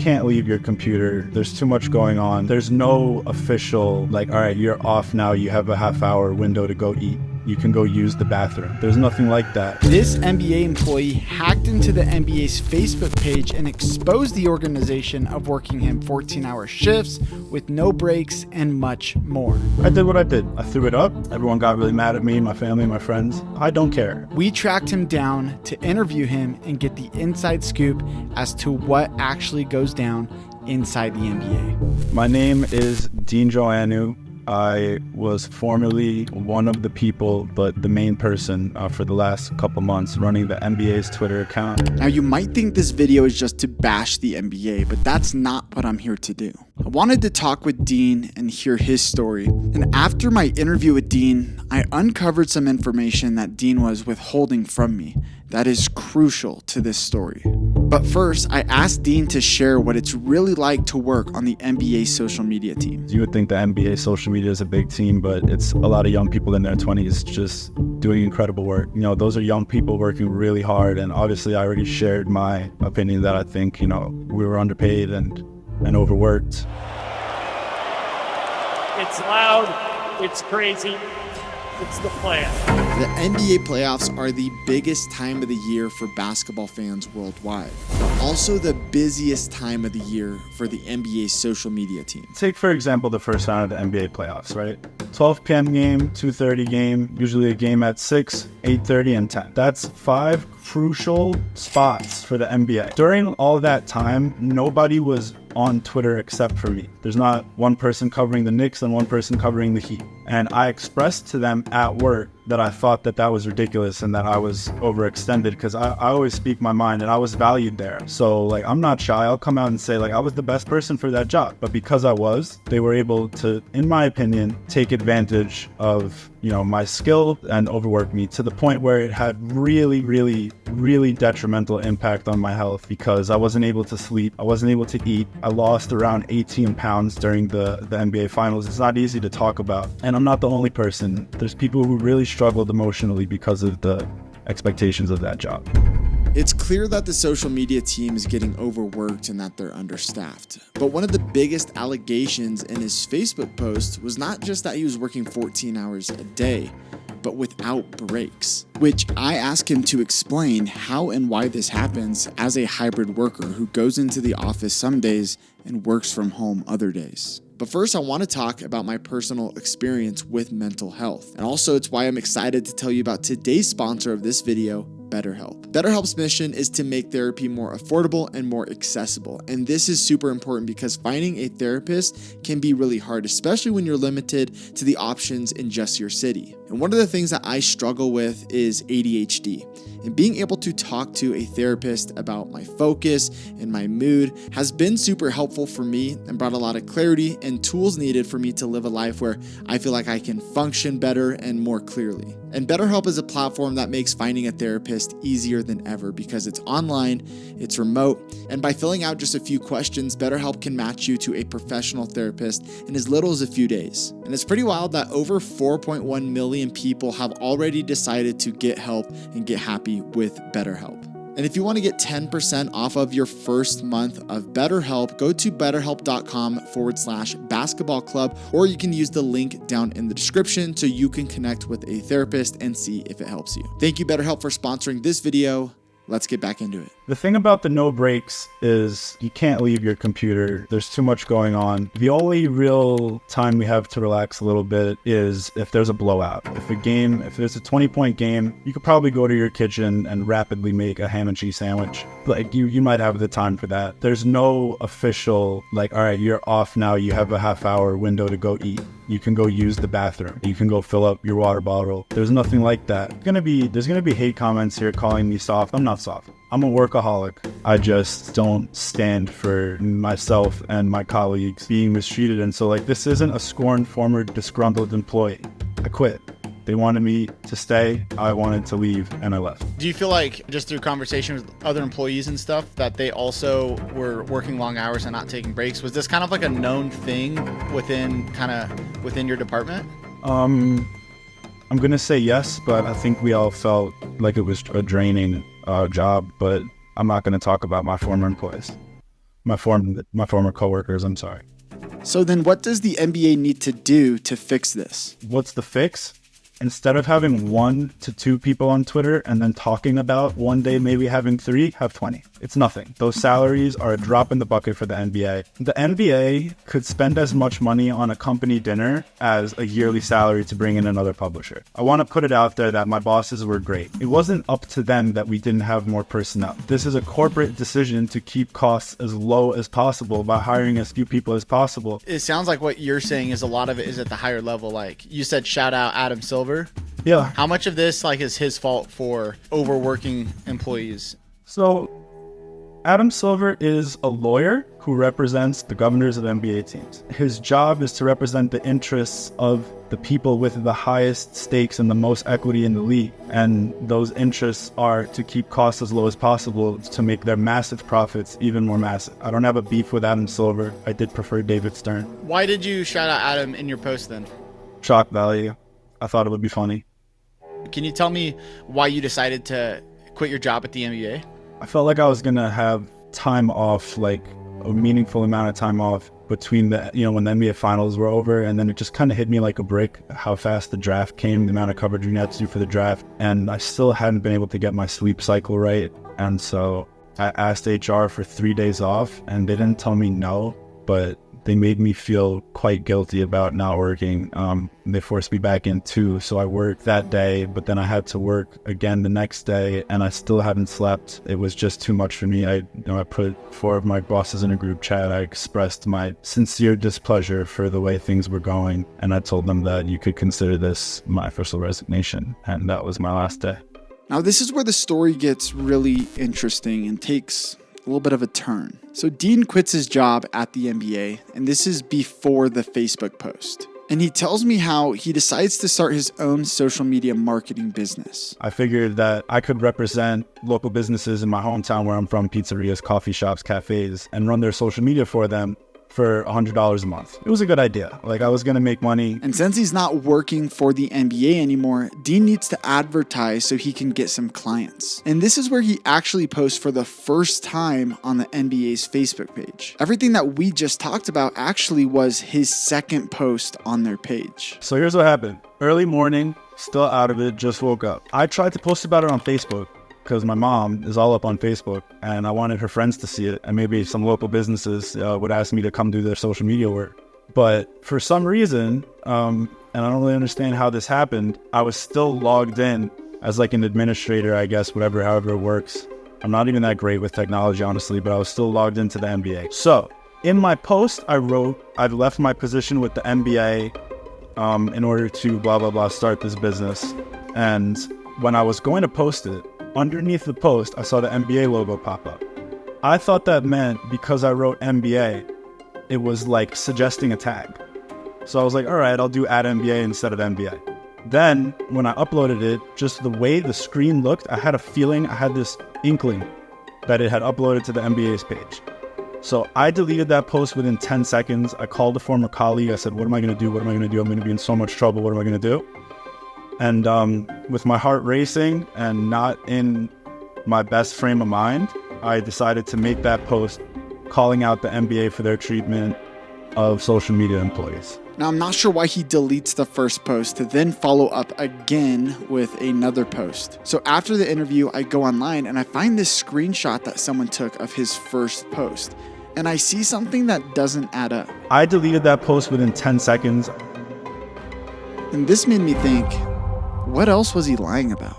can't leave your computer. There's too much going on. There's no official, like, all right, you're off now. You have a half-hour window to go eat. You can go use the bathroom. There's nothing like that. This NBA employee hacked into the NBA's Facebook page and exposed the organization of working him 14-hour shifts with no breaks and much more. I did what I did. I threw it up. Everyone got really mad at me, my family, my friends. I don't care. We tracked him down to interview him and get the inside scoop as to what actually goes down inside the NBA. My name is Dean Joannou. I was formerly one of the people, but the main person for the last couple months running the NBA's Twitter account. Now you might think this video is just to bash the NBA, but that's not what I'm here to do. I wanted to talk with Dean and hear his story. And after my interview with Dean, I uncovered some information that Dean was withholding from me that is crucial to this story. But first, I asked Dean to share what it's really like to work on the NBA social media team. You would think the NBA social media is a big team, but it's a lot of young people in their 20s just doing incredible work. You know, those are young people working really hard. And obviously, I already shared my opinion that I think, you know, we were underpaid and overworked. It's loud, it's crazy, it's the plan. The NBA playoffs are the biggest time of the year for basketball fans worldwide, but also the busiest time of the year for the NBA's social media team. Take, for example, the first round of the NBA playoffs, right? 12 p.m. game, 2:30 game, usually a game at 6, 8:30, and 10. That's 5 crucial spots for the NBA. During all that time, nobody was on Twitter except for me. There's not one person covering the Knicks and one person covering the Heat. And I expressed to them at work that I thought that was ridiculous and that I was overextended because I always speak my mind and I was valued there. So like, I'm not shy. I'll come out and say like, I was the best person for that job. But because I was, they were able to, in my opinion, take advantage of, you know, my skill and overwork me to the point where it had really detrimental impact on my health because I wasn't able to sleep. I wasn't able to eat. I lost around 18 pounds during the NBA finals. It's not easy to talk about. And I'm not the only person. There's people who really struggled emotionally because of the expectations of that job. It's clear that the social media team is getting overworked and that they're understaffed. But one of the biggest allegations in his Facebook post was not just that he was working 14 hours a day, but without breaks, which I asked him to explain how and why this happens as a hybrid worker who goes into the office some days and works from home other days. But first, I want to talk about my personal experience with mental health. And also, it's why I'm excited to tell you about today's sponsor of this video, BetterHelp. BetterHelp's mission is to make therapy more affordable and more accessible. And this is super important because finding a therapist can be really hard, especially when you're limited to the options in just your city. And one of the things that I struggle with is ADHD. And being able to talk to a therapist about my focus and my mood has been super helpful for me and brought a lot of clarity and tools needed for me to live a life where I feel like I can function better and more clearly. And BetterHelp is a platform that makes finding a therapist easier than ever because it's online, it's remote, and by filling out just a few questions, BetterHelp can match you to a professional therapist in as little as a few days. And it's pretty wild that over 4.1 million people have already decided to get help and get happy with BetterHelp. And if you want to get 10% off of your first month of BetterHelp, go to betterhelp.com/basketball club, or you can use the link down in the description so you can connect with a therapist and see if it helps you. Thank you, BetterHelp, for sponsoring this video. Let's get back into it. The thing about the no breaks is you can't leave your computer. There's too much going on. The only real time we have to relax a little bit is if there's a blowout. If there's a 20-point game, you could probably go to your kitchen and rapidly make a ham and cheese sandwich. Like you might have the time for that. There's no official, like, all right, you're off now. You have a half-hour window to go eat. You can go use the bathroom. You can go fill up your water bottle. There's nothing like that. There's gonna be hate comments here calling me soft. I'm not soft. I'm a workaholic. I just don't stand for myself and my colleagues being mistreated. And so like, this isn't a scorned former disgruntled employee. I quit. They wanted me to stay. I wanted to leave and I left. Do you feel like just through conversation with other employees and stuff that they also were working long hours and not taking breaks? Was this kind of like a known thing within your department? I'm going to say yes, but I think we all felt like it was a draining job, but I'm not going to talk about my former employees. my former coworkers. I'm sorry. So then what does the NBA need to do to fix this? What's the fix? Instead of having 1 to 2 people on Twitter and then talking about one day maybe having 3, have 20. It's nothing. Those salaries are a drop in the bucket for the NBA. The NBA could spend as much money on a company dinner as a yearly salary to bring in another publisher. I want to put it out there that my bosses were great. It wasn't up to them that we didn't have more personnel. This is a corporate decision to keep costs as low as possible by hiring as few people as possible. It sounds like what you're saying is a lot of it is at the higher level. Like you said, shout out Adam Silver. Yeah. How much of this is his fault for overworking employees? So Adam Silver is a lawyer who represents the governors of NBA teams. His job is to represent the interests of the people with the highest stakes and the most equity in the league. And those interests are to keep costs as low as possible to make their massive profits even more massive. I don't have a beef with Adam Silver. I did prefer David Stern. Why did you shout out Adam in your post then? Shock value. I thought it would be funny. Can you tell me why you decided to quit your job at the NBA? I felt like I was going to have time off, like a meaningful amount of time off between the, when the NBA finals were over. And then it just kind of hit me like a brick, how fast the draft came, the amount of coverage we had to do for the draft. And I still hadn't been able to get my sleep cycle right. And so I asked HR for 3 days off and they didn't tell me no, but they made me feel quite guilty about not working. They forced me back in too. So I worked that day, but then I had to work again the next day and I still hadn't slept. It was just too much for me. I put 4 of my bosses in a group chat. I expressed my sincere displeasure for the way things were going. And I told them that you could consider this my official resignation. And that was my last day. Now, this is where the story gets really interesting and takes a little bit of a turn. So Dean quits his job at the NBA, and this is before the Facebook post. And he tells me how he decides to start his own social media marketing business. I figured that I could represent local businesses in my hometown where I'm from, pizzerias, coffee shops, cafes, and run their social media for them for $100 a month. It was a good idea. I was going to make money. And since he's not working for the NBA anymore, Dean needs to advertise so he can get some clients. And this is where he actually posts for the first time on the NBA's Facebook page. Everything that we just talked about actually was his second post on their page. So here's what happened. Early morning, still out of it, just woke up. I tried to post about it on Facebook, because my mom is all up on Facebook and I wanted her friends to see it and maybe some local businesses would ask me to come do their social media work. But for some reason, and I don't really understand how this happened, I was still logged in as an administrator, I guess, however it works. I'm not even that great with technology, honestly, but I was still logged into the NBA. So in my post, I wrote, I've left my position with the NBA in order to blah, blah, blah, start this business. And when I was going to post it, underneath the post, I saw the NBA logo pop up. I thought that meant because I wrote NBA, it was suggesting a tag. So I was like, all right, I'll do @NBA instead of NBA. Then when I uploaded it, just the way the screen looked, I had a feeling, I had this inkling that it had uploaded to the NBA's page. So I deleted that post within 10 seconds. I called a former colleague. I said, what am I going to do? What am I going to do? I'm going to be in so much trouble. What am I going to do? And with my heart racing and not in my best frame of mind, I decided to make that post calling out the NBA for their treatment of social media employees. Now, I'm not sure why he deletes the first post to then follow up again with another post. So after the interview, I go online and I find this screenshot that someone took of his first post. And I see something that doesn't add up. I deleted that post within 10 seconds. And this made me think, what else was he lying about?